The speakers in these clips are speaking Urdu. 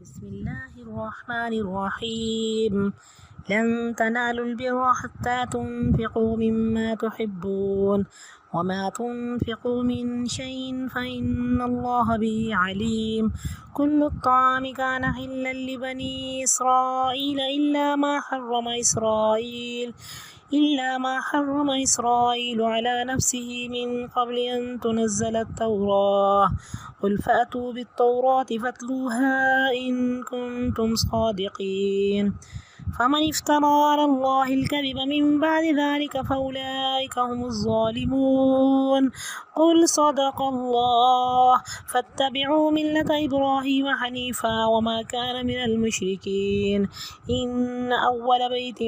بسم الله الرحمن الرحيم. لن تنالوا البر حتى تنفقوا مما تحبون وما تنفقوا من شيء فإن الله به عليم. كل الطعام كان حلا لبني إسرائيل إلا ما حرم إسرائيل على نفسه من قبل أن تنزل التوراة. قل فأتوا بالتوراة فاتلوها إن كنتم صادقين. فمن افترى على الله الكذب من بعد ذلك فأولئك هم الظالمون. قل صدق الله. فاتبعوا ملة إبراهيم حنيفا وما كان من المشركين. إن أول بيت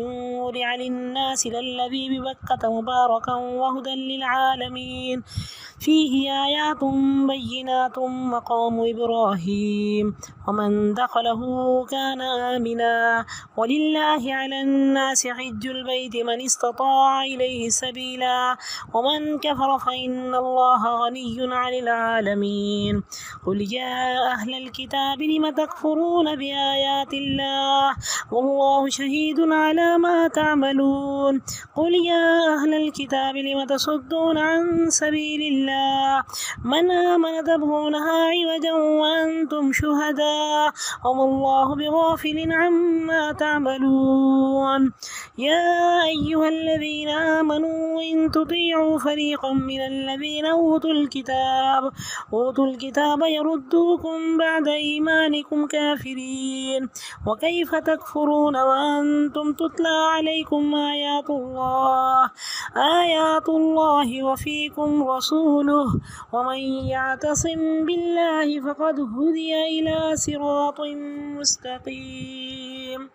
وضع للناس للذي ببكة مباركا وهدى للعالمين فيه آيات بينات مقام إبراهيم ومن دخله كان آمنا. ولله على الناس حج البيت من استطاع إليه سبيلا ومن كفر فإن الله غني عن العالمين. قل يا أهل الكتاب لم تكفرون بآيات الله والله شهيد على ما تعملون. قل يا أهل الكتاب لم تصدون عن سبيل الله من آمن تبغونها عوجا وأنتم شهداء وما الله بغافل عما تعملون. يا أيها الذين آمنوا إن تطيعوا فريقا من الذين أوتوا الكتاب يردوكم بعد إيمانكم كافرين. وكيف تكفرون وأنتم تتلى عليكم آيات الله وفيكم رسوله ومن يعتصم بالله فقد هدي إلى صراط مستقيم.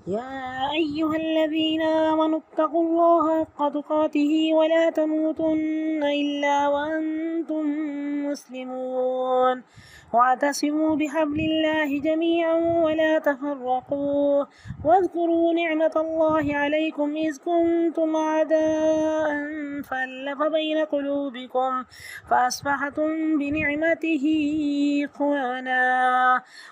يا أيها الذين آمنوا اتقوا الله حق تقاته ولا تموتن إلا وأنتم مسلمون. واعتصموا بحبل الله جميعا ولا تفرقوا واذكروا نعمة الله عليكم إذ كنتم أعداء فألف بين قلوبكم فأصبحتم بنعمته إخوانا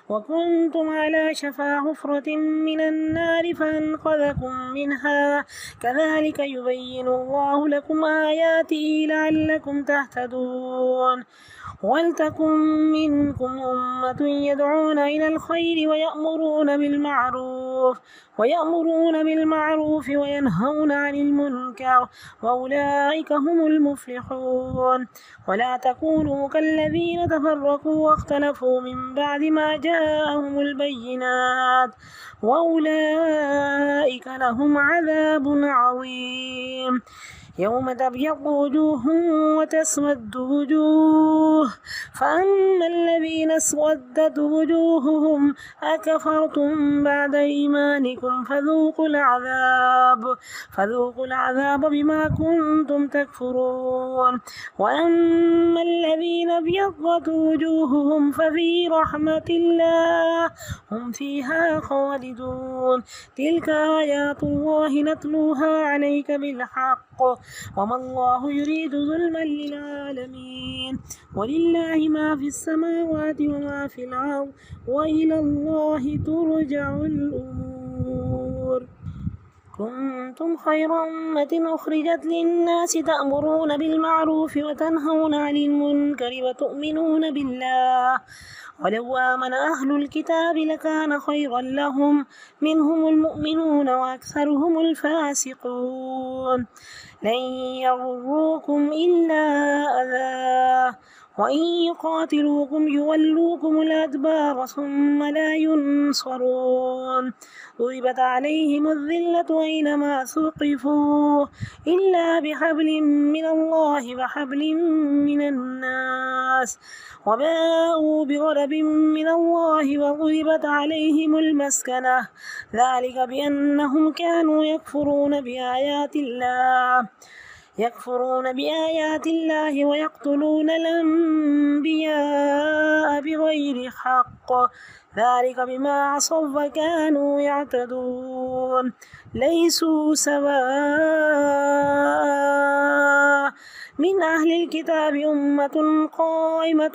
وكنتم على شفا حفرة من النار فأنقذكم منها. كذلك يبين الله لكم آياته لعلكم تهتدون. ولتكن منكم أمة يدعون إلى الخير ويأمرون بالمعروف وينهون عن المنكر وأولئك هم المفلحون. ولا تكونوا كالذين تفرقوا واختلفوا من بعد ما جاءهم البينات وأولئك لهم عذاب عظيم. يوم تبيض وجوه وتسود وجوه فأما الذين اسودت وجوههم أكفرتم بعد إيمانكم فذوقوا العذاب بما كنتم تكفرون. وأما الذين ابيضت وجوههم ففي رحمة الله هم فيها خالدون. تلك آيات الله نتلوها عليك بالحق وما الله يريد ظلما للعالمين. ولله ما في السماوات وما في الأرض وإلى الله ترجع الأمور. كنتم خير أمة أخرجت للناس تأمرون بالمعروف وتنهون عن المنكر وتؤمنون بالله. ولو آمن أهل الكتاب لكان خيرا لهم منهم المؤمنون وأكثرهم الفاسقون. لن يضروكم إلا أذى وإن يقاتلوكم يولوكم الأدبار ثم لا ينصرون. ضربت عليهم الذلة أينما ثقفوا إلا بحبل من الله وحبل من الناس وباءوا بغضب من الله وضربت عليهم المسكنة ذلك بأنهم كانوا يكفرون بآيات الله ويقتلون الأنبياء بغير حق ذلك بما عصوا وكانوا يعتدون. ليسوا سواء من أهل الكتاب أمة قائمة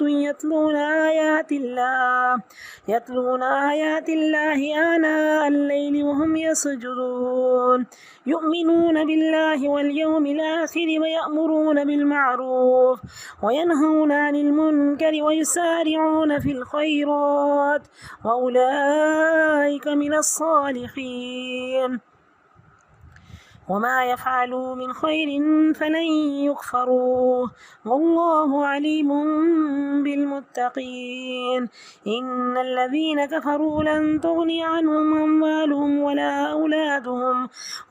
يتلون آيات الله آناء الليل وهم يسجدون يؤمنون بالله واليوم الآخر ويأمرون بالمعروف وينهون عن المنكر ويسارعون في الخيرات وأولئك من الصالحين وما يفعلوا من خير فلن يكفروه والله عليم بالمتقين إن الذين كفروا لن تغني عنهم أموالهم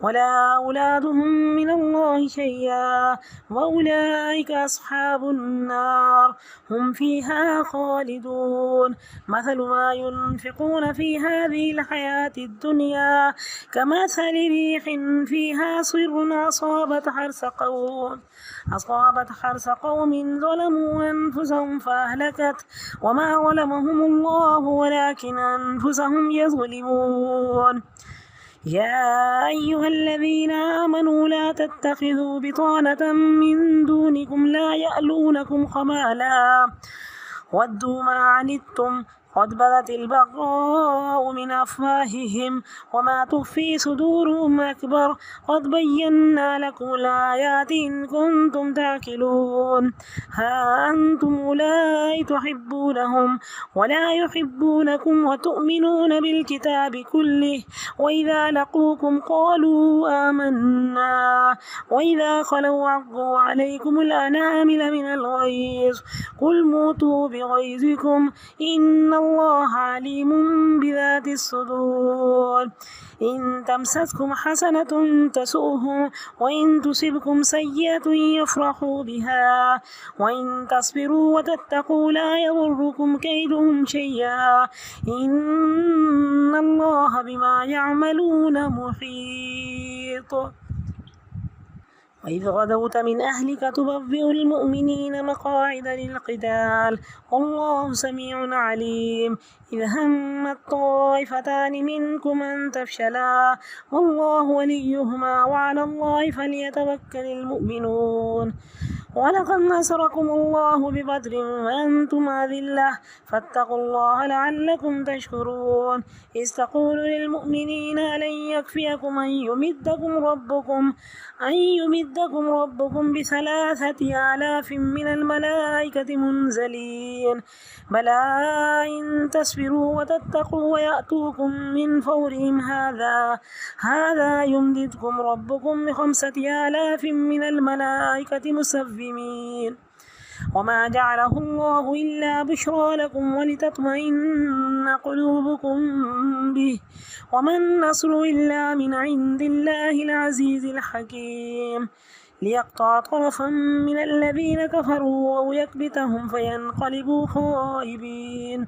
ولا أولادهم من الله شيئا وأولئك أصحاب النار هم فيها خالدون مثل ما ينفقون في هذه الحياة الدنيا كمثل ريح فيها صر أصابت حرث قوم ظلموا أنفسهم فأهلكت وما ظلمهم الله ولكن أنفسهم يظلمون يا أيها الذين آمنوا لا تتخذوا بطانة من دونكم لا يألونكم خبالا ودوا ما عنتم قد بدت البغضاء من أفواههم وما تخفي صدورهم أكبر قد بينا لكم الآيات إن كنتم تعقلون ها أنتم أولئك تحبونهم ولا يحبونكم وتؤمنون بالكتاب كله وإذا لقوكم قالوا آمنا وإذا خلوا عضوا عليكم الأنامل من الغيظ قل موتوا بغيظكم إن الله عليم بذات الصدور إن تمسسكم حسنة تسؤهم وإن تصبكم سيئة يفرحوا بها وإن تصبروا وتتقوا لا يضركم كيدهم شيئا إن الله بما يعملون محيط وإذ غدوت من أهلك تبوئ المؤمنين مقاعد للقتال والله سميع عليم إذ همت طائفتان منكم أن تفشلا والله وليهما وعلى الله فليتوكل المؤمنون ولقد نصركم الله ببدر وأنتم أذلة فاتقوا الله لعلكم تشكرون إذ تقول للمؤمنين ألن يكفيكم أن يمدكم ربكم ب3,000 من الملائكة منزلين بلى إن تصبروا وتتقوا ويأتوكم من فورهم هذا يمددكم ربكم ب5,000 من الملائكة مسومين وما جعله الله إلا بشرى لكم ولتطمئن قلوبكم به وما النصر إلا من عند الله العزيز الحكيم ليقطع طرفا من الذين كفروا أو يكبتهم فينقلبوا خائبين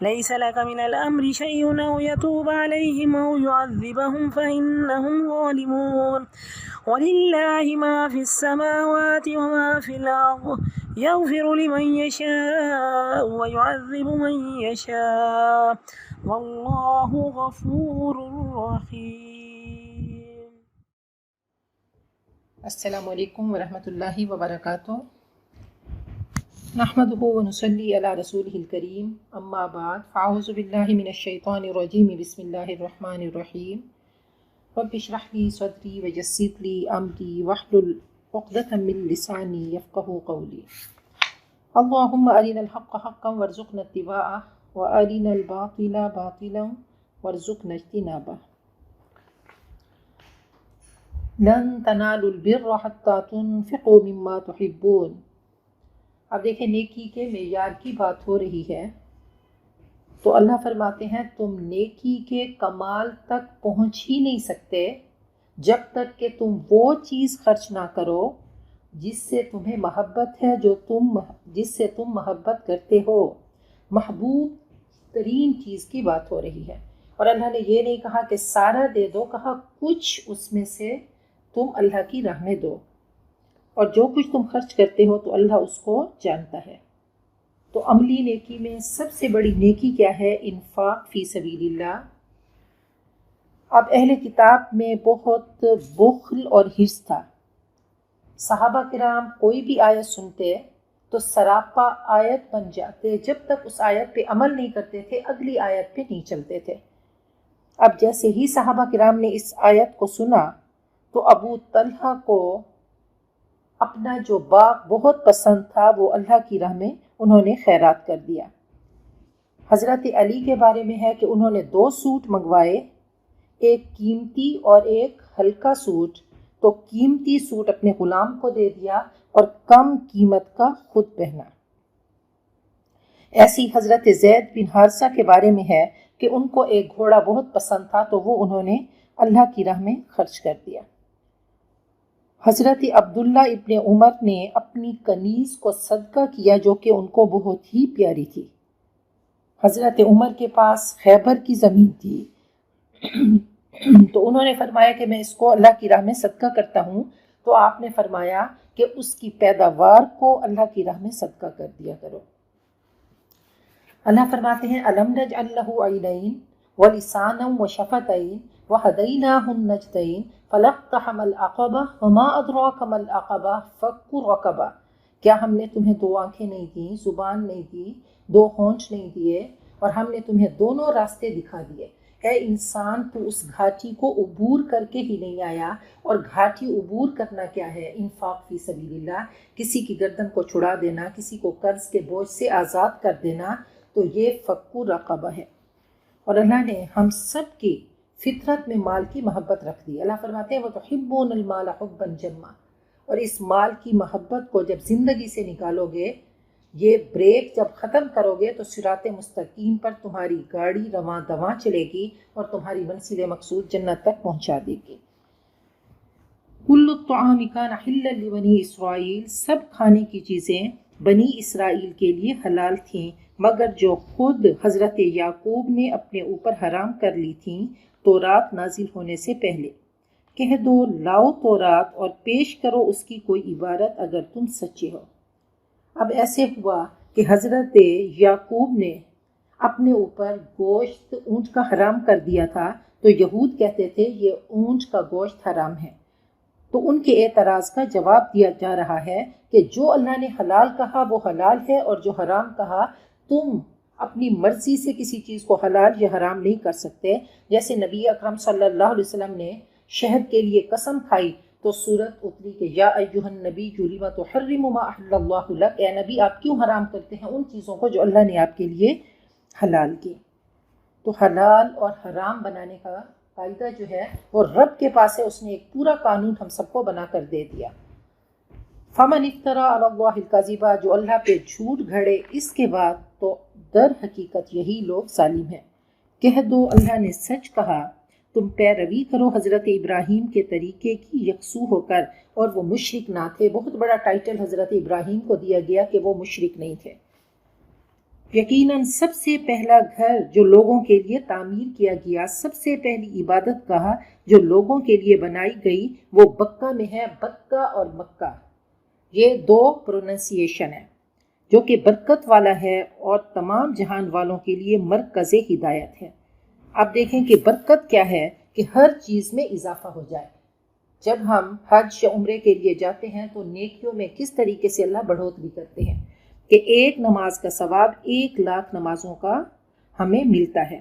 ليس لك من الأمر شيء أو يتوب عليهم أو يعذبهم فإنهم ظالمون ولله ما في السماوات وما في الأرض يغفر لمن يشاء ويعذب من يشاء والله غفور رحيم. السلام علیکم ورحمۃ اللہ وبرکاتہ. نحمده ونصلي على رسوله الكريم اما بعد فاعوذ باللہ من الشیطان الرجیم بسم اللہ الرحمن الرحیم. رب اشرح لي صدری ويسر لي امری واحلل عقدۃ من لسانی یفقهوا قولی. اللهم ارنا الحق حقا وارزقنا اتباعه وارنا الباطل باطلا وارزقنا اجتنابه. لن تنالوا البر حتى تنفقوا مما تحبون. اب دیکھیں نیکی کے معیار کی بات ہو رہی ہے تو اللہ فرماتے ہیں تم نیکی کے کمال تک پہنچ ہی نہیں سکتے جب تک کہ تم وہ چیز خرچ نہ کرو جس سے تمہیں محبت ہے، جس سے تم محبت کرتے ہو. محبوب ترین چیز کی بات ہو رہی ہے. اور اللہ نے یہ نہیں کہا کہ سارا دے دو، کہا کچھ اس میں سے تم اللہ کی راہ میں دو، اور جو کچھ تم خرچ کرتے ہو تو اللہ اس کو جانتا ہے. تو عملی نیکی میں سب سے بڑی نیکی کیا ہے؟ انفاق فی سبیل اللہ. اب اہل کتاب میں بہت بخل اور حرص تھا. صحابہ کرام کوئی بھی آیت سنتے تو سراپا آیت بن جاتے، جب تک اس آیت پہ عمل نہیں کرتے تھے اگلی آیت پہ نہیں چلتے تھے۔ اب جیسے ہی صحابہ کرام نے اس آیت کو سنا تو ابو طلحہ کو اپنا جو باغ بہت پسند تھا وہ اللہ کی راہ میں انہوں نے خیرات کر دیا۔ حضرت علی کے بارے میں ہے کہ انہوں نے 2 سوٹ منگوائے، ایک قیمتی اور ایک ہلکا سوٹ، تو قیمتی سوٹ اپنے غلام کو دے دیا اور کم قیمت کا خود پہنا۔ ایسی حضرت زید بن حارثہ کے بارے میں ہے کہ ان کو ایک گھوڑا بہت پسند تھا تو وہ انہوں نے اللہ کی راہ میں خرچ کر دیا۔ حضرت عبداللہ ابن عمر نے اپنی کنیز کو صدقہ کیا جو کہ ان کو بہت ہی پیاری تھی۔ حضرت عمر کے پاس خیبر کی زمین تھی تو انہوں نے فرمایا کہ میں اس کو اللہ کی راہ میں صدقہ کرتا ہوں، تو آپ نے فرمایا کہ اس کی پیداوار کو اللہ کی راہ میں صدقہ کر دیا کرو۔ اللہ فرماتے ہیں الم نجعل لہ عینین ولسانا وشفتین وہدیناہ النجدین فلاقتحم العقبہ وما ادراک ما العقبہ فک رقبہ۔ کیا ہم نے تمہیں 2 آنکھیں نہیں دیں، زبان نہیں دی، 2 ہونٹ نہیں دیے، اور ہم نے تمہیں دونوں راستے دکھا دیے؟ اے انسان، تو اس گھاٹی کو عبور کر کے ہی نہیں آیا، اور گھاٹی عبور کرنا کیا ہے؟ انفاق فی سبیل اللہ، کسی کی گردن کو چھڑا دینا، کسی کو قرض کے بوجھ سے آزاد کر دینا، تو یہ فک رقبہ ہے۔ اور اللہ نے ہم سب کی فطرت میں مال کی محبت رکھ دی۔ اللہ فرماتے ہیں وَتُحِبُّونَ الْمَالَ حُبًّا جَمًّا، اور اس مال کی محبت کو جب زندگی سے نکالو گے، یہ بریک جب ختم کرو گے تو صراط مستقیم پر تمہاری گاڑی رواں دواں چلے گی اور تمہاری منزل مقصود جنت تک پہنچا دے گی۔ کل الطعام کان حلا لبنی اسرائیل، سب کھانے کی چیزیں بنی اسرائیل کے لیے حلال تھیں مگر جو خود حضرت یعقوب نے اپنے اوپر حرام کر لی تھیں تورات نازل ہونے سے پہلے۔ کہہ دو لاؤ تورات اور پیش کرو اس کی کوئی عبارت اگر تم سچے ہو۔ اب ایسے ہوا کہ حضرت یعقوب نے اپنے اوپر گوشت اونٹ کا حرام کر دیا تھا، تو یہود کہتے تھے یہ اونٹ کا گوشت حرام ہے، تو ان کے اعتراض کا جواب دیا جا رہا ہے کہ جو اللہ نے حلال کہا وہ حلال ہے، اور جو حرام کہا تم اپنی مرضی سے کسی چیز کو حلال یا حرام نہیں کر سکتے۔ جیسے نبی اکرم صلی اللہ علیہ وسلم نے شہد کے لیے قسم کھائی تو سورت اتری کہ یا ایھا النبی لم تحرم ما احل اللہ لک، اے نبی آپ کیوں حرام کرتے ہیں ان چیزوں کو جو اللہ نے آپ کے لیے حلال کی۔ تو حلال اور حرام بنانے کا قاعدہ جو ہے وہ رب کے پاس ہے، اس نے ایک پورا قانون ہم سب کو بنا کر دے دیا۔ فمن افترى علی اللہ الکذب، جو اللہ پہ جھوٹ گھڑے اس کے بعد، تو در حقیقت یہی لوگ ظالم ہیں۔ کہہ دو اللہ نے سچ کہا، تم پیروی کرو حضرت ابراہیم کے طریقے کی یکسو ہو کر، اور وہ مشرک نہ تھے۔ بہت بڑا ٹائٹل حضرت ابراہیم کو دیا گیا کہ وہ مشرک نہیں تھے۔ یقیناً سب سے پہلا گھر جو لوگوں کے لیے تعمیر کیا گیا، سب سے پہلی عبادت گاہ جو لوگوں کے لیے بنائی گئی وہ بکہ میں ہے۔ بکہ اور مکہ یہ 2 پروننسیشن ہے، جو کہ برکت والا ہے اور تمام جہان والوں کے لیے مرکز ہدایت ہے۔ اب دیکھیں کہ برکت کیا ہے، کہ ہر چیز میں اضافہ ہو جائے۔ جب ہم حج یا عمرے کے لیے جاتے ہیں تو نیکیوں میں کس طریقے سے اللہ بڑھوتری کرتے ہیں کہ 1 نماز کا ثواب 1,00,000 نمازوں کا ہمیں ملتا ہے۔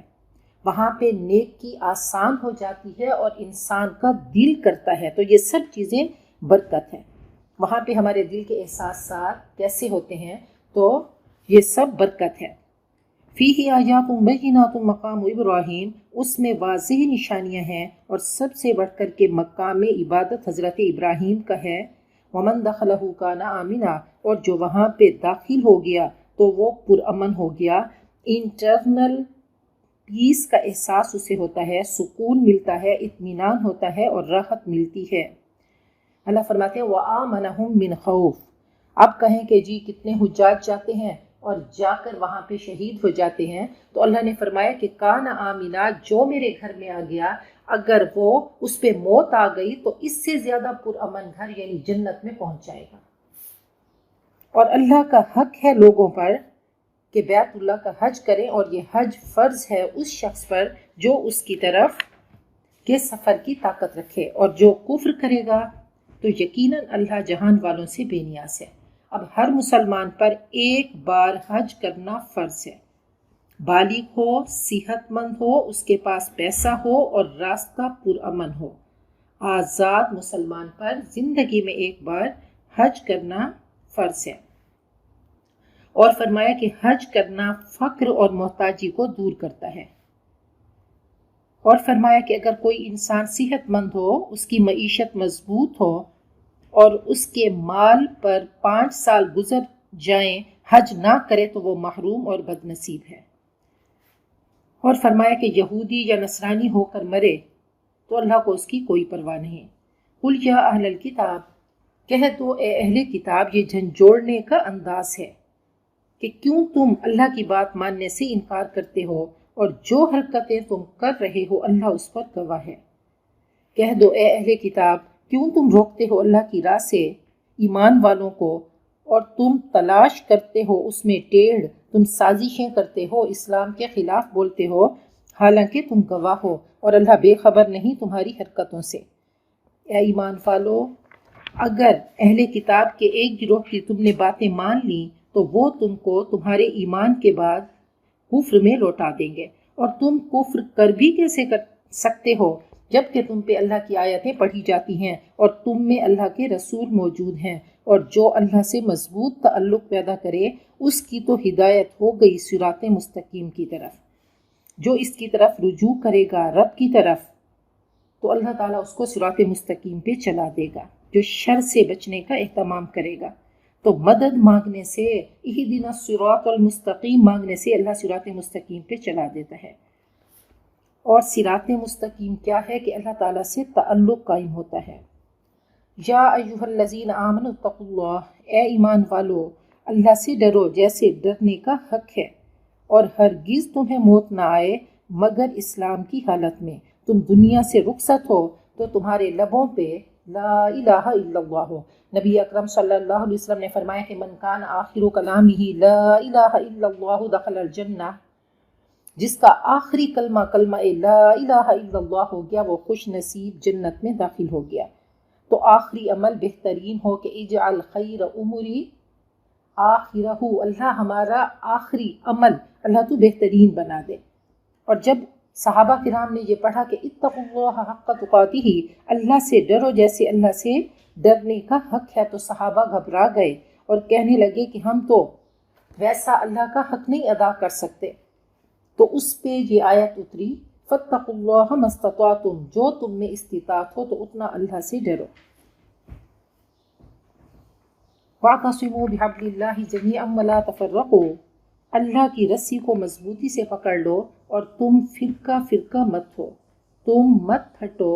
وہاں پہ نیکی آسان ہو جاتی ہے اور انسان کا دل کرتا ہے، تو یہ سب چیزیں برکت ہیں۔ وہاں پہ ہمارے دل کے احساسات کیسے ہوتے ہیں، تو یہ سب برکت ہے۔ فیہ آیات بینات مقام ابراہیم، اس میں واضح نشانیاں ہیں اور سب سے بڑھ کر کے مقام عبادت حضرت ابراہیم کا ہے۔ ومن دخلہ کان آمنا، اور جو وہاں پہ داخل ہو گیا تو وہ پرامن ہو گیا۔ انٹرنل پیس کا احساس اسے ہوتا ہے، سکون ملتا ہے، اطمینان ہوتا ہے اور راحت ملتی ہے۔ اللہ فرماتے ہیں وآمنہم من خوف۔ اب کہیں کہ جی کتنے حجاج جاتے ہیں اور جا کر وہاں پہ شہید ہو جاتے ہیں، تو اللہ نے فرمایا کہ کان آمنا، جو میرے گھر میں آ گیا، اگر وہ اس پہ موت آ گئی تو اس سے زیادہ پرامن گھر یعنی جنت میں پہنچ جائے گا۔ اور اللہ کا حق ہے لوگوں پر کہ بیت اللہ کا حج کریں، اور یہ حج فرض ہے اس شخص پر جو اس کی طرف کے سفر کی طاقت رکھے، اور جو کفر کرے گا تو یقیناً اللہ جہان والوں سے بے نیاز ہے۔ اب ہر مسلمان پر ایک بار حج کرنا فرض ہے۔ بالغ ہو، صحت مند ہو، اس کے پاس پیسہ ہو اور راستہ پرامن ہو، آزاد مسلمان پر زندگی میں ایک بار حج کرنا فرض ہے۔ اور فرمایا کہ حج کرنا فقر اور محتاجی کو دور کرتا ہے۔ اور فرمایا کہ اگر کوئی انسان صحت مند ہو، اس کی معیشت مضبوط ہو اور اس کے مال پر 5 سال گزر جائیں حج نہ کرے تو وہ محروم اور بد نصیب ہے۔ اور فرمایا کہ یہودی یا نصرانی ہو کر مرے تو اللہ کو اس کی کوئی پرواہ نہیں۔ قل یا اہل الکتاب، کہہ دو اے اہل کتاب، یہ جھنجھوڑنے کا انداز ہے کہ کیوں تم اللہ کی بات ماننے سے انکار کرتے ہو اور جو حرکتیں تم کر رہے ہو اللہ اس پر گواہ ہے۔ کہہ دو اے اہل کتاب، کیوں تم روکتے ہو اللہ کی راہ سے ایمان والوں کو اور تم تلاش کرتے ہو اس میں ٹیڑھ، تم سازشیں کرتے ہو، اسلام کے خلاف بولتے ہو، حالانکہ تم گواہ ہو اور اللہ بے خبر نہیں تمہاری حرکتوں سے۔ اے ایمان والو، اگر اہل کتاب کے ایک گروہ کی تم نے باتیں مان لیں تو وہ تم کو تمہارے ایمان کے بعد کفر میں لوٹا دیں گے، اور تم کفر کر بھی کیسے کر سکتے ہو جبکہ تم پہ اللہ کی آیتیں پڑھی جاتی ہیں اور تم میں اللہ کے رسول موجود ہیں، اور جو اللہ سے مضبوط تعلق پیدا کرے اس کی تو ہدایت ہو گئی صراط مستقیم کی طرف۔ جو اس کی طرف رجوع کرے گا رب کی طرف تو اللہ تعالیٰ اس کو صراط مستقیم پہ چلا دے گا، جو شر سے بچنے کا اہتمام کرے گا۔ تو مدد مانگنے سے، اہدنا الصراط المستقیم مانگنے سے اللہ صراط مستقیم پہ چلا دیتا ہے۔ اور صراط مستقیم کیا ہے کہ اللہ تعالیٰ سے تعلق قائم ہوتا ہے۔ یا ایھا الذین آمنوا اتقوا اللہ، اے ایمان والو اللہ سے ڈرو جیسے ڈرنے کا حق ہے، اور ہرگز تمہیں موت نہ آئے مگر اسلام کی حالت میں۔ تم دنیا سے رخصت ہو تو تمہارے لبوں پہ لا الہ الا اللہ ہو۔ نبی اکرم صلی اللہ علیہ وسلم نے فرمایا کہ من کان آخر کلامہ لا الہ الا اللہ دخل الجنہ، جس کا آخری کلمہ لا الہ الا اللہ ہو گیا وہ خوش نصیب جنت میں داخل ہو گیا۔ تو آخری عمل بہترین ہو کہ اجعل خیر اموری آخرہ، اللہ ہمارا آخری عمل اللہ تو بہترین بنا دے۔ اور جب صحابہ کرام نے یہ پڑھا کہ اتقوا اللہ حق تقاتہ، اللہ سے ڈرو جیسے اللہ سے ڈرنے کا حق ہے، تو صحابہ گھبرا گئے اور کہنے لگے کہ ہم تو ویسا اللہ کا حق نہیں ادا کر سکتے۔ تو اس پہ یہ آیت اتری فاتقوا اللہ ما استطعتم، جو تم میں استطاعت ہو تو اتنا اللہ سے ڈرو۔ واعتصموا بحبل اللہ جميعا ولا تفرقوا، اللہ کی رسی کو مضبوطی سے پکڑ لو اور تم فرقہ فرقہ مت ہو، تم مت ہٹو،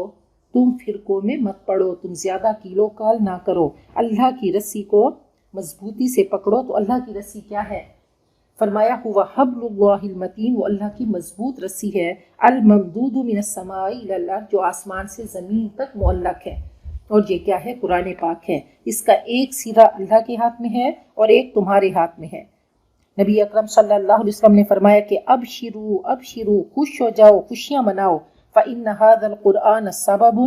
تم فرقوں میں مت پڑو، تم زیادہ کیلو کال نہ کرو، اللہ کی رسی کو مضبوطی سے پکڑو۔ تو اللہ کی رسی کیا ہے؟ فرمایا ہوا حبل اللہ المتین، وہ اللہ کی مضبوط رسی ہے، الممدود من السماء الی الارض، جو آسمان سے زمین تک معلق ہے۔ اور یہ کیا ہے؟ قرآن پاک ہے۔ اس کا ایک سرا اللہ کے ہاتھ میں ہے اور ایک تمہارے ہاتھ میں ہے۔ نبی اکرم صلی اللہ علیہ وسلم نے فرمایا کہ ابشروا ابشروا، خوش ہو جاؤ، خوشیاں مناؤ، فإن هذا القرآن سبب،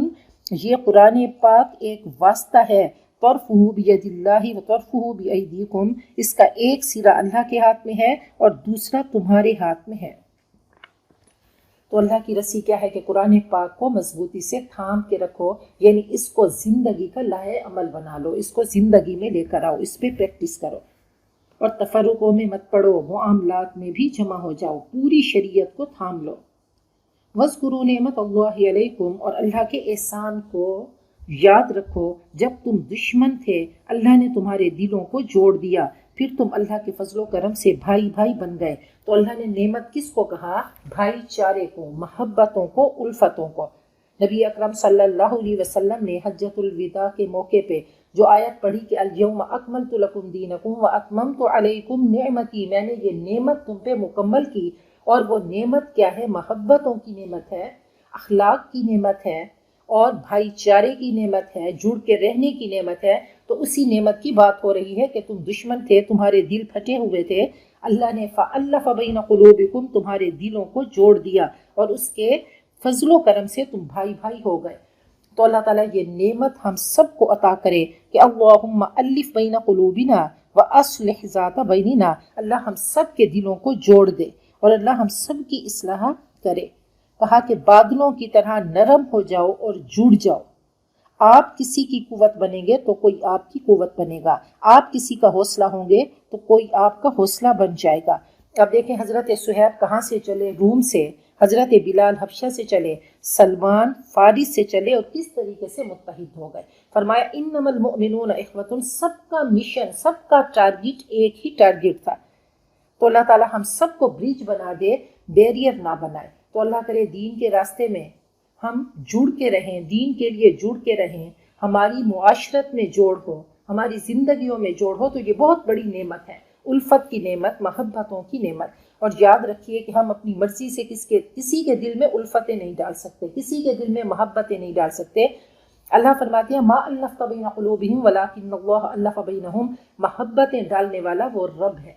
یہ قرآن پاک ایک واسطہ ہے، طرفہ بید اللہ و طرفہ بایدیکم، اس کا ایک سرا اللہ کے ہاتھ میں ہے اور دوسرا تمہارے ہاتھ میں ہے۔ تو اللہ کی رسی کیا ہے کہ قرآن پاک کو مضبوطی سے تھام کے رکھو، یعنی اس کو زندگی کا لائحہ عمل بنا لو، اس کو زندگی میں لے کر آؤ، اس پہ پریکٹس کرو، اور تفرقوں میں مت پڑو، معاملات میں بھی جمع ہو جاؤ، پوری شریعت کو تھام لو۔ وَاذْكُرُوا نِعْمَتَ اللَّهِ عَلَيْكُمْ، اور اللہ کے احسان کو یاد رکھو، جب تم دشمن تھے اللہ نے تمہارے دلوں کو جوڑ دیا، پھر تم اللہ کے فضل و کرم سے بھائی بھائی بن گئے۔ تو اللہ نے نعمت کس کو کہا؟ بھائی چارے کو، محبتوں کو، الفتوں کو۔ نبی اکرم صلی اللہ علیہ وسلم نے حجۃ الوداع کے موقع پہ جو آیت پڑھی کہ الیوم اکملت لکم دینکم واتممت علیکم نعمتی، میں نے یہ نعمت تم پہ مکمل کی، اور وہ نعمت کیا ہے؟ محبتوں کی نعمت ہے، اخلاق کی نعمت ہے، اور بھائی چارے کی نعمت ہے، جڑ کے رہنے کی نعمت ہے۔ تو اسی نعمت کی بات ہو رہی ہے کہ تم دشمن تھے، تمہارے دل پھٹے ہوئے تھے، اللہ نے فألف بین قلوبکم، تمہارے دلوں کو جوڑ دیا، اور اس کے فضل و کرم سے تم بھائی بھائی ہو گئے۔ تو اللہ تعالیٰ یہ نعمت ہم سب کو عطا کرے کہ اللہم الف بین قلوبنا واصلح ذات بیننا، اللہ ہم سب کے دلوں کو جوڑ دے اور اللہ ہم سب کی اصلاح کرے۔ کہا کہ بادلوں کی طرح نرم ہو جاؤ اور جڑ جاؤ۔ آپ کسی کی قوت بنیں گے تو کوئی آپ کی قوت بنے گا، آپ کسی کا حوصلہ ہوں گے تو کوئی آپ کا حوصلہ بن جائے گا۔ اب دیکھیں حضرت صہیب کہاں سے چلے؟ روم سے۔ حضرت بلال حبشہ سے چلے، سلمان فارس سے چلے اور کس طریقے سے متحد ہو گئے۔ فرمایا انما المؤمنون اخوۃ، سب کا مشن، سب کا ٹارگٹ ایک ہی ٹارگٹ تھا۔ تو اللہ تعالیٰ ہم سب کو برج بنا دے، بیریئر نہ بنائے۔ تو اللہ کرے دین کے راستے میں ہم جڑ کے رہیں، دین کے لیے جڑ کے رہیں، ہماری معاشرت میں جوڑ ہو، ہماری زندگیوں میں جوڑ ہو، تو یہ بہت بڑی نعمت ہے، الفت کی نعمت، محبتوں کی نعمت۔ اور یاد رکھیے کہ ہم اپنی مرضی سے کسی کے دل میں الفتیں نہیں ڈال سکتے، کسی کے دل میں محبتیں نہیں ڈال سکتے۔ اللہ فرماتے ہیں ما الفت بین قلوبہم ولکن اللہ الف بینہم، محبتیں ڈالنے والا وہ رب ہے۔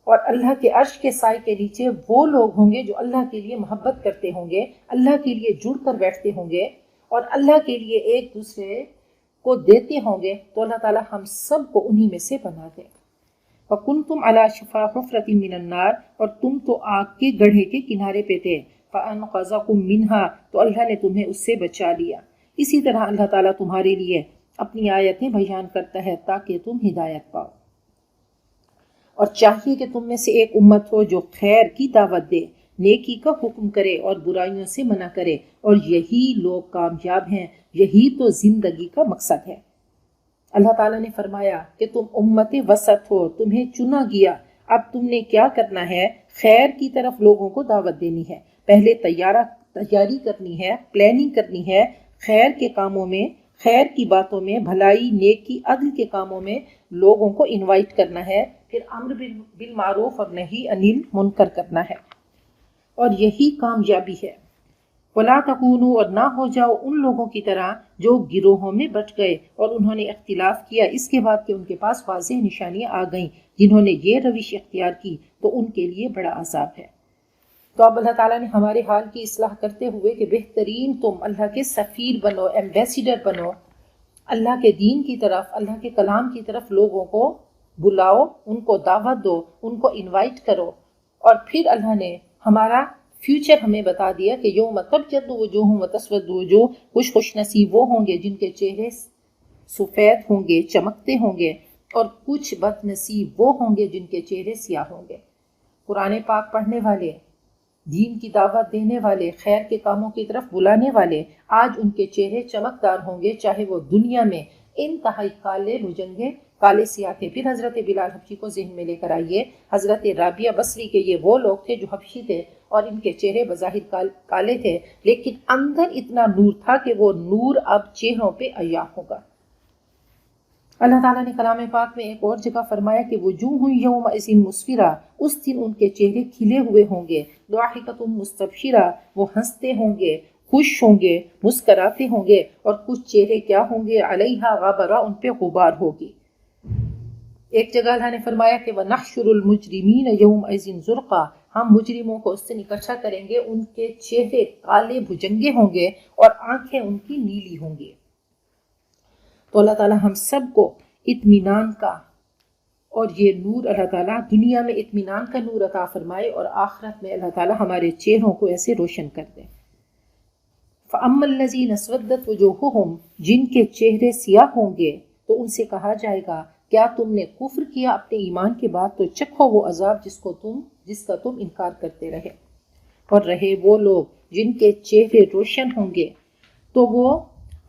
اور اللہ کے عرش کے سائے کے نیچے وہ لوگ ہوں گے جو اللہ کے لیے محبت کرتے ہوں گے، اللہ کے لیے جڑ کر بیٹھتے ہوں گے اور اللہ کے لیے ایک دوسرے کو دیتے ہوں گے۔ تو اللہ تعالیٰ ہم سب کو انہی میں سے بنا دے۔ وَكُنْتُمْ عَلَى شَفَا حُفْرَةٍ مِّنَ النَّارِ، اور تم تو آگ کے گڑھے کے کنارے پہ تھے۔ فَأَنْقَذَكُم مِّنْهَا، تو اللہ نے تمہیں اس سے بچا لیا۔ اسی طرح اللہ تعالیٰ تمہارے لیے اپنی آیتیں بیان کرتا ہے تاکہ تم ہدایت پاؤ۔ اور چاہیے کہ تم میں سے ایک امت ہو جو خیر کی دعوت دے، نیکی کا حکم کرے اور برائیوں سے منع کرے، اور یہی لوگ کامیاب ہیں، یہی تو زندگی کا مقصد ہے۔ اللہ تعالیٰ نے فرمایا کہ تم امت وسط ہو، تمہیں چنا گیا، اب تم نے کیا کرنا ہے؟ خیر کی طرف لوگوں کو دعوت دینی ہے، پہلے تیاری کرنی ہے، پلاننگ کرنی ہے، خیر کے کاموں میں، خیر کی باتوں میں، بھلائی، نیکی، عدل کے کاموں میں لوگوں کو انوائٹ کرنا ہے، پھر امر بالمعروف اور نہی عن المنکر کرنا ہے، اور یہی کامیابی ہے۔ وَلَا تَكُونُوا، اور نہ ہو جاؤ ان لوگوں کی طرح جو گروہوں میں بٹ گئے اور انہوں نے اختلاف کیا اس کے بعد کہ ان کے پاس واضح نشانیاں آ گئیں۔ جنہوں نے یہ روش اختیار کی تو ان کے لیے بڑا عذاب ہے۔ تو اب اللہ تعالیٰ نے ہمارے حال کی اصلاح کرتے ہوئے کہ بہترین تم اللہ کے سفیر بنو، ایمبیسیڈر بنو، اللہ کے دین کی طرف، اللہ کے کلام کی طرف لوگوں کو بلاؤ، ان کو دعوت دو، ان کو انوائٹ کرو۔ اور پھر اللہ نے ہمارا فیوچر ہمیں بتا دیا کہ یوم تبیض وجوہ وتسود وجوہ، کچھ خوش نصیب وہ ہوں گے جن کے چہرے سفید ہوں گے، چمکتے ہوں گے، اور کچھ بد نصیب وہ ہوں گے جن کے چہرے سیاہ ہوں گے۔ قرآن پاک پڑھنے والے، دین کی دعوت دینے والے، خیر کے کاموں کی طرف بلانے والے، آج ان کے چہرے چمکدار ہوں گے، چاہے وہ دنیا میں انتہائی کالے بھجنگے، کالے سیاہ تھے۔ پھر حضرت بلال حبشی کو ذہن میں لے کر آئیے، حضرت رابعہ بصری کے یہ وہ لوگ تھے جو حبشی تھے اور ان کے چہرے بظاہر کالے تھے، لیکن اندر اتنا نور تھا کہ وہ نور اب چہروں پہ عیاں ہوگا۔ اللہ تعالیٰ نے کلام پاک میں ایک اور جگہ فرمایا کہ وجوہ یومئذ مسفرہ، اس دن ان کے چہرے کھلے ہوئے ہوں گے، ضاحکۃ مستبشرہ، وہ ہنستے ہوں گے، خوش ہوں گے، مسکراتے ہوں گے، اور کچھ چہرے کیا ہوں گے؟ علیہا غبرہ، ان پہ غبار ہوگی۔ ایک جگہ اللہ نے فرمایا کہ وَنَحْشُرُ الْمُجْرِمِينَ يَوْمَئِذٍ زُرْقًا، ہم مجرموں کو اس دن اکٹھا کریں گے، ان کے چہرے کالے بھجنگے ہوں گے اور آنکھیں ان کی نیلی ہوں گی۔ تو اللہ تعالیٰ ہم سب کو اطمینان کا اور یہ نور اللہ تعالیٰ دنیا میں اطمینان کا نور عطا فرمائے، اور آخرت میں اللہ تعالیٰ ہمارے چہروں کو ایسے روشن کر دے۔ فَأَمَّا الَّذِينَ اسْوَدَّتْ وُجُوهُهُمْ، جن کے چہرے سیاہ ہوں گے تو ان سے کہا جائے گا کیا تم نے کفر کیا اپنے ایمان کے بعد، تو چکھو وہ عذاب جس کا تم انکار کرتے رہے۔ اور رہے وہ لوگ جن کے چہرے روشن ہوں گے تو وہ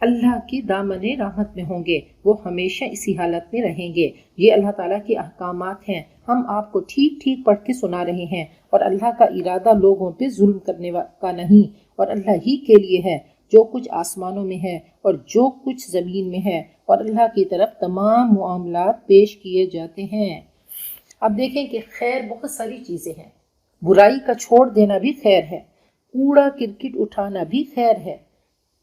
اللہ کی دامن رحمت میں ہوں گے، وہ ہمیشہ اسی حالت میں رہیں گے۔ یہ اللہ تعالیٰ کے احکامات ہیں، ہم آپ کو ٹھیک ٹھیک پڑھ کے سنا رہے ہیں، اور اللہ کا ارادہ لوگوں پہ ظلم کرنے کا نہیں، اور اللہ ہی کے لیے ہے جو کچھ آسمانوں میں ہے اور جو کچھ زمین میں ہے، اور اللہ کی طرف تمام معاملات پیش کیے جاتے ہیں۔ اب دیکھیں کہ خیر بہت ساری چیزیں ہیں، برائی کا چھوڑ دینا بھی خیر ہے، کوڑا کرکٹ اٹھانا بھی خیر ہے،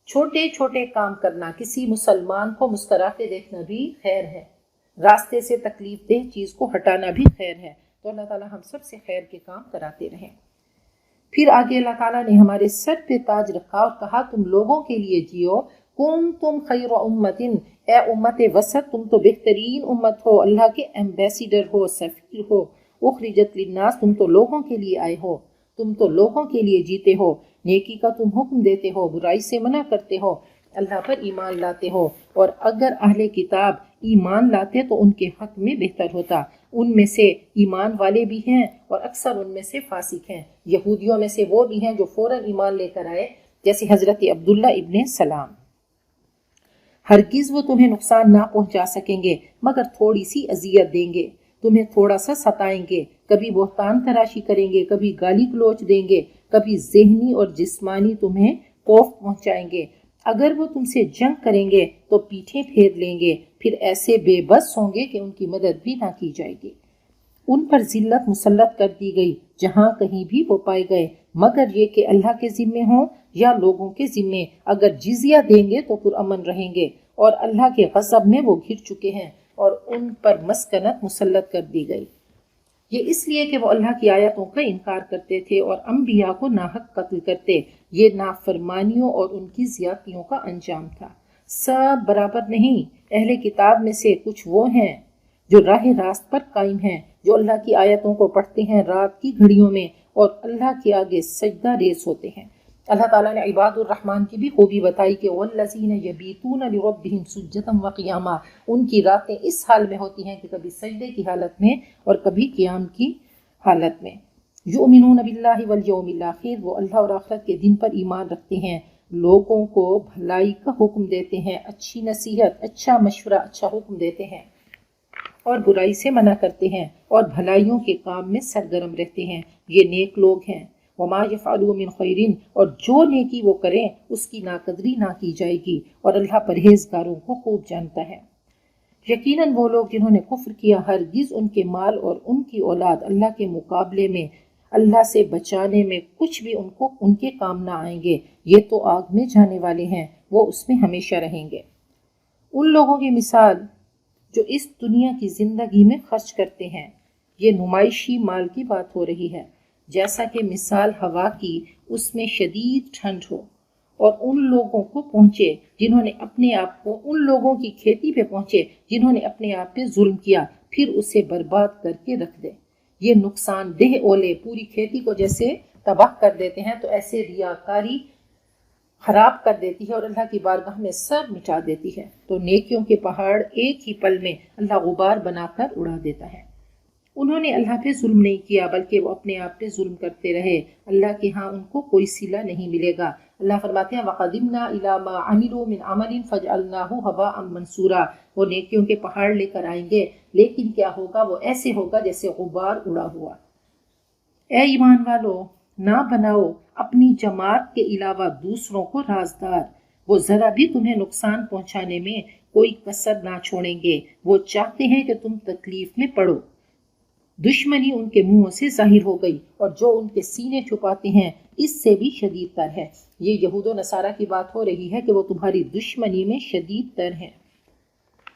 چھوٹے چھوٹے کام کرنا، کسی مسلمان کو مسکراتے دیکھنا بھی خیر ہے، راستے سے تکلیف دہ چیز کو ہٹانا بھی خیر ہے۔ تو اللہ تعالیٰ ہم سب سے خیر کے کام کراتے رہیں۔ پھر آگے اللہ تعالیٰ نے ہمارے سر پہ تاج رکھا اور کہا تم لوگوں کے لیے جیو، کنتم خیر امتن، اے امت وسط تم تو بہترین امت ہو، اللہ کے ایمبیسیڈر ہو، سفیر ہو، اخرجت للناس تم تو لوگوں کے لیے آئے ہو، تم تو لوگوں کے لیے جیتے ہو، نیکی کا تم حکم دیتے ہو، برائی سے منع کرتے ہو، اللہ پر ایمان لاتے ہو۔ اور اگر اہل کتاب ایمان لاتے تو ان کے حق میں بہتر ہوتا، ان میں سے ایمان والے بھی ہیں اور اکثر ان میں سے فاسق ہیں۔ یہودیوں میں سے وہ بھی ہیں جو فوراً ایمان لے کر آئے، جیسے حضرت عبداللہ ابن سلام۔ ہرگز وہ تمہیں نقصان نہ پہنچا سکیں گے مگر تھوڑی سی اذیت دیں گے، تمہیں تھوڑا سا ستائیں گے، کبھی بہتان تراشی کریں گے، کبھی گالی گلوچ دیں گے، کبھی ذہنی اور جسمانی تمہیں خوف پہنچائیں گے۔ اگر وہ تم سے جنگ کریں گے تو پیٹھیں پھیر لیں گے، پھر ایسے بے بس ہوں گے کہ ان کی مدد بھی نہ کی جائے گی۔ ان پر ذلت مسلط کر دی گئی جہاں کہیں بھی وہ پائے گئے، مگر یہ کہ اللہ کے ذمے ہوں یا لوگوں کے ذمے، اگر جزیہ دیں گے تو پرامن رہیں گے، اور اللہ کے غضب میں وہ گھر چکے ہیں اور ان پر مسکنت مسلط کر دی گئی۔ یہ اس لیے کہ وہ اللہ کی آیتوں کا انکار کرتے تھے اور انبیاء کو ناحق قتل کرتے، یہ نافرمانیوں اور ان کی زیادتیوں کا انجام تھا۔ سب برابر نہیں، اہل کتاب میں سے کچھ وہ ہیں جو راہ راست پر قائم ہیں، جو اللہ کی آیتوں کو پڑھتے ہیں رات کی گھڑیوں میں اور اللہ کے آگے سجدہ ریز ہوتے ہیں۔ اللہ تعالیٰ نے عباد الرحمن کی بھی خوبی بتائی کہ وَالَّذِينَ يَبِيتُونَ لِرَبِّهِمْ سُجَّدًا وَقِيَامًا، ان کی راتیں اس حال میں ہوتی ہیں کہ کبھی سجدے کی حالت میں اور کبھی قیام کی حالت میں۔ یؤمنون باللہ والیوم الآخر، وہ اللہ اور آخرت کے دن پر ایمان رکھتے ہیں، لوگوں کو بھلائی کا حکم دیتے ہیں، اچھی نصیحت، اچھا مشورہ، اچھا حکم دیتے ہیں اور برائی سے منع کرتے ہیں اور بھلائیوں کے کام میں سرگرم رہتے ہیں، یہ نیک لوگ ہیں۔ وما یفعلوا من خیر، اور جو نیکی وہ کریں اس کی ناقدری نہ کی جائے گی، اور اللہ پرہیزگاروں کو خوب جانتا ہے۔ یقیناً وہ لوگ جنہوں نے کفر کیا ہرگز ان کے مال اور ان کی اولاد اللہ کے مقابلے میں اللہ سے بچانے میں کچھ بھی ان کے کام نہ آئیں گے، یہ تو آگ میں جانے والے ہیں، وہ اس میں ہمیشہ رہیں گے۔ ان لوگوں کی مثال جو اس دنیا کی زندگی میں خرچ کرتے ہیں، یہ نمائشی مال کی بات ہو رہی ہے، جیسا کہ مثال ہوا کی اس میں شدید ٹھنڈ ہو اور ان لوگوں کو پہنچے جنہوں نے اپنے آپ کو، ان لوگوں کی کھیتی پہ پہنچے جنہوں نے اپنے آپ پہ ظلم کیا، پھر اسے برباد کر کے رکھ دے۔ یہ نقصان دہ اولے پوری کھیتی کو جیسے تباہ کر دیتے ہیں، تو ایسے ریاکاری خراب کر دیتی ہے اور اللہ کی بارگاہ میں سب مٹا دیتی ہے۔ تو نیکیوں کے پہاڑ ایک ہی پل میں اللہ غبار بنا کر اڑا دیتا ہے۔ انہوں نے اللہ پہ ظلم نہیں کیا بلکہ وہ اپنے آپ پہ ظلم کرتے رہے، اللہ کے ہاں ان کو کوئی صلہ نہیں ملے گا۔ اللہ فرماتے ہیں وَقَدِمْنَا إِلَى مَا عَمِلُوا مِنْ عَمَلٍ فَجْعَلْنَاهُ هَبَاءً مَنْثُورًا، وہ نیکیوں کے پہاڑ لے کر آئیں گے لیکن کیا ہوگا، وہ ایسے ہوگا جیسے غبار اڑا ہوا۔ اے ایمان والو، نہ بناؤ اپنی جماعت کے علاوہ دوسروں کو رازدار، وہ ذرا بھی تمہیں نقصان پہنچانے میں کوئی کسر نہ چھوڑیں گے، وہ چاہتے ہیں کہ تم تکلیف میں پڑو۔ دشمنی ان کے منہوں سے ظاہر ہو گئی اور جو ان کے سینے چھپاتے ہیں اس سے بھی شدید تر ہے۔ یہ یہود و نصارہ کی بات ہو رہی ہے کہ وہ تمہاری دشمنی میں شدید تر ہیں۔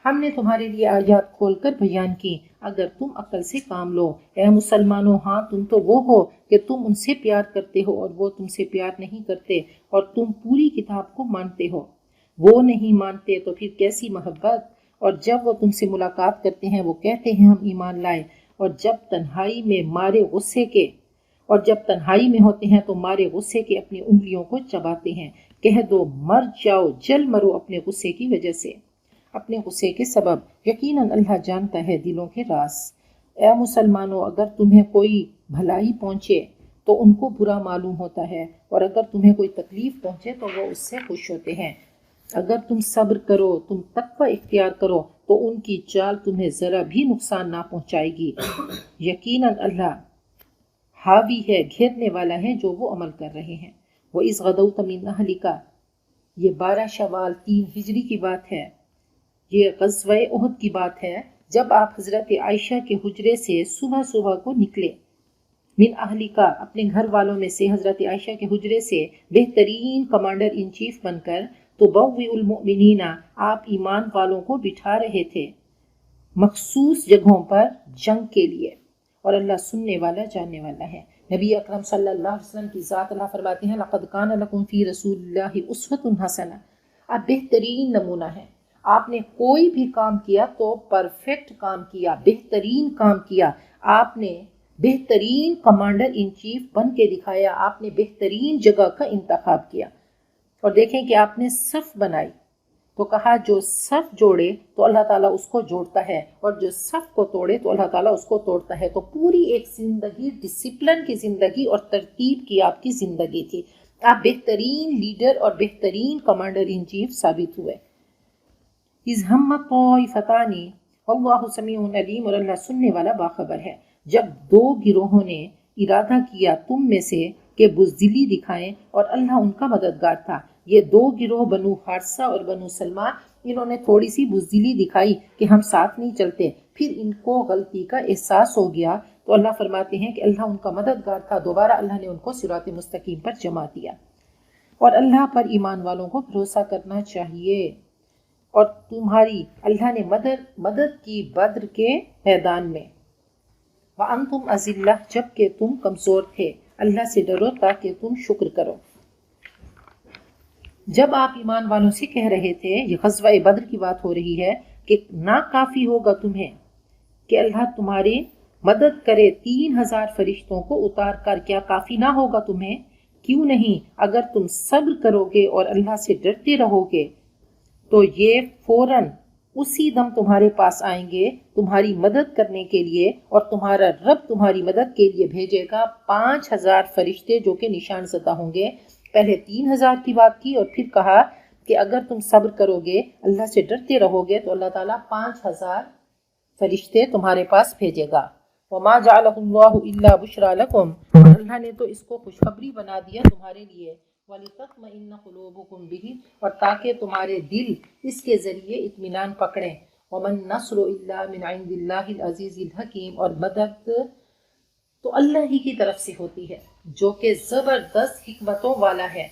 ہم نے تمہارے لیے آیات کھول کر بیان کی اگر تم عقل سے کام لو۔ اے مسلمانوں، ہاں تم تو وہ ہو کہ تم ان سے پیار کرتے ہو اور وہ تم سے پیار نہیں کرتے، اور تم پوری کتاب کو مانتے ہو، وہ نہیں مانتے تو پھر کیسی محبت۔ اور جب وہ تم سے ملاقات کرتے ہیں وہ کہتے ہیں ہم ایمان لائے، اور جب تنہائی میں ہوتے ہیں تو مارے غصے کے اپنی انگلیوں کو چباتے ہیں۔ کہہ دو مر جاؤ، جل مرو اپنے غصے کی وجہ سے، اپنے غصے کے سبب، یقیناً اللہ جانتا ہے دلوں کے راز۔ اے مسلمانوں، اگر تمہیں کوئی بھلائی پہنچے تو ان کو برا معلوم ہوتا ہے، اور اگر تمہیں کوئی تکلیف پہنچے تو وہ اس سے خوش ہوتے ہیں۔ اگر تم صبر کرو، تم تقوی اختیار کرو تو ان کی چال تمہیں ذرا بھی نقصان نہ پہنچائے گی۔ یقیناً اللہ حاوی ہے، گھیرنے والا ہے جو وہ عمل کر رہے ہیں۔ وَإِذْ غَدَوْتَ مِنْ أَهْلِكَ، یہ 12 شوال 3 ہجری کی بات ہے، یہ غزوہ احد کی بات ہے، جب آپ حضرت عائشہ کے حجرے سے صبح صبح کو نکلے، من اہلکا، اپنے گھر والوں میں سے، حضرت عائشہ کے حجرے سے بہترین کمانڈر ان چیف بن کر، تو بوئ المؤمنین، آپ ایمان والوں کو بٹھا رہے تھے مخصوص جگہوں پر جنگ کے لیے، اور اللہ سننے والا جاننے والا ہے۔ نبی اکرم صلی اللہ علیہ وسلم کی ذات اللہ فرماتے ہیں لقد کان لکم فی رسول اللہ اسوۃ حسنہ، آپ بہترین نمونہ ہیں، آپ نے کوئی بھی کام کیا تو پرفیکٹ کام کیا، بہترین کام کیا، آپ نے بہترین کمانڈر ان چیف بن کے دکھایا، آپ نے بہترین جگہ کا انتخاب کیا۔ اور دیکھیں کہ آپ نے صف بنائی تو کہا جو صف جوڑے تو اللہ تعالیٰ اس کو جوڑتا ہے، اور جو صف کو توڑے تو اللہ تعالیٰ اس کو توڑتا ہے۔ تو پوری ایک زندگی ڈسپلن کی زندگی اور ترتیب کی آپ کی زندگی تھی، آپ بہترین لیڈر اور بہترین کمانڈر ان چیف ثابت ہوئے۔ اذ ہم طائفتان واللہ سمیع علیم، اور اللہ سننے والا باخبر ہے، جب دو گروہوں نے ارادہ کیا تم میں سے کہ بزدلی دکھائیں اور اللہ ان کا مددگار تھا۔ یہ دو گروہ بنو حارثہ اور بنو سلمہ، انہوں نے تھوڑی سی بزدلی دکھائی کہ ہم ساتھ نہیں چلتے، پھر ان کو غلطی کا احساس ہو گیا تو اللہ فرماتے ہیں کہ اللہ ان کا مددگار تھا، دوبارہ اللہ نے ان کو صراط مستقیم پر جمع دیا۔ اور اللہ پر ایمان والوں کو بھروسہ کرنا چاہیے، اور تمہاری اللہ نے مدد کی بدر کے میدان میں۔ وَأَنْتُمْ أَذِلَّةٌ، جب کہ تم کمزور تھے، اللہ سے ڈرو تاکہ تم شکر کرو۔ جب آپ ایمان والوں سے کہہ رہے تھے، یہ غزوہ بدر کی بات ہو رہی ہے، کہ ناکافی ہوگا تمہیں کہ اللہ تمہاری مدد کرے 3000 فرشتوں کو اتار کر، کیا کافی نہ ہوگا تمہیں؟ کیوں نہیں، اگر تم صبر کرو گے اور اللہ سے ڈرتے رہو گے تو یہ فوراً اسی دم تمہارے پاس آئیں گے تمہاری مدد کرنے کے لیے، اور تمہارا رب تمہاری مدد کے لیے بھیجے گا 5000 فرشتے جو کہ نشان زدہ ہوں گے۔ پہلے 3000 کی بات کی اور پھر کہا کہ اگر تم صبر کرو گے، اللہ سے ڈرتے رہو گے تو اللہ تعالیٰ 5000 فرشتے تمہارے پاس بھیجے گا۔ وَمَا جَعَلَهُ اللَّهُ إِلَّا بُشْرَىٰ لَكُمْ، اور اللہ نے تو اس کو خوشخبری بنا دیا تمہارے لیے، وَلِتَطْمَئِنَّ قُلُوبُكُمْ بِهِ، اور تاکہ تمہارے دل اس کے ذریعے اطمینان پکڑیں۔ وَمَا النَّصْرُ إِلَّا مِنْ عِنْدِ اللَّهِ الْعَزِيزِ الْحَكِيمِ، اور مدد تو اللہ ہی کی طرف سے ہوتی ہے جو کہ زبردست حکمتوں والا ہے۔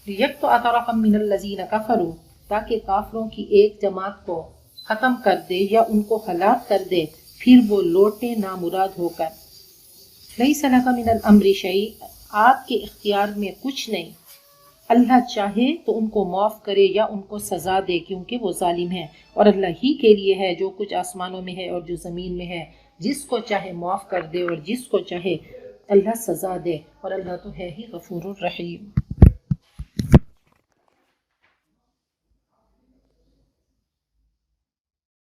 لِيَقْطَعَ طَرَفًا مِّنَ الَّذِينَ كَفَرُوا، تاکہ کافروں کی ایک جماعت کو ختم کر دے یا ان کو ہلاک کر دے، پھر وہ لوٹے نامراد ہو کر۔ لَيْسَ لَكَ مِنَ الْأَمْرِ شَيْءٌ، آپ کے اختیار میں کچھ نہیں، اللہ چاہے تو ان کو معاف کرے یا ان کو سزا دے، کیونکہ وہ ظالم ہے، اور اللہ ہی کے لیے ہے جو کچھ آسمانوں میں ہے اور جو زمین میں ہے، جس کو چاہے معاف کر دے اور جس کو چاہے اللہ سزا دے، اور اللہ تو ہے ہی غفور الرحیم۔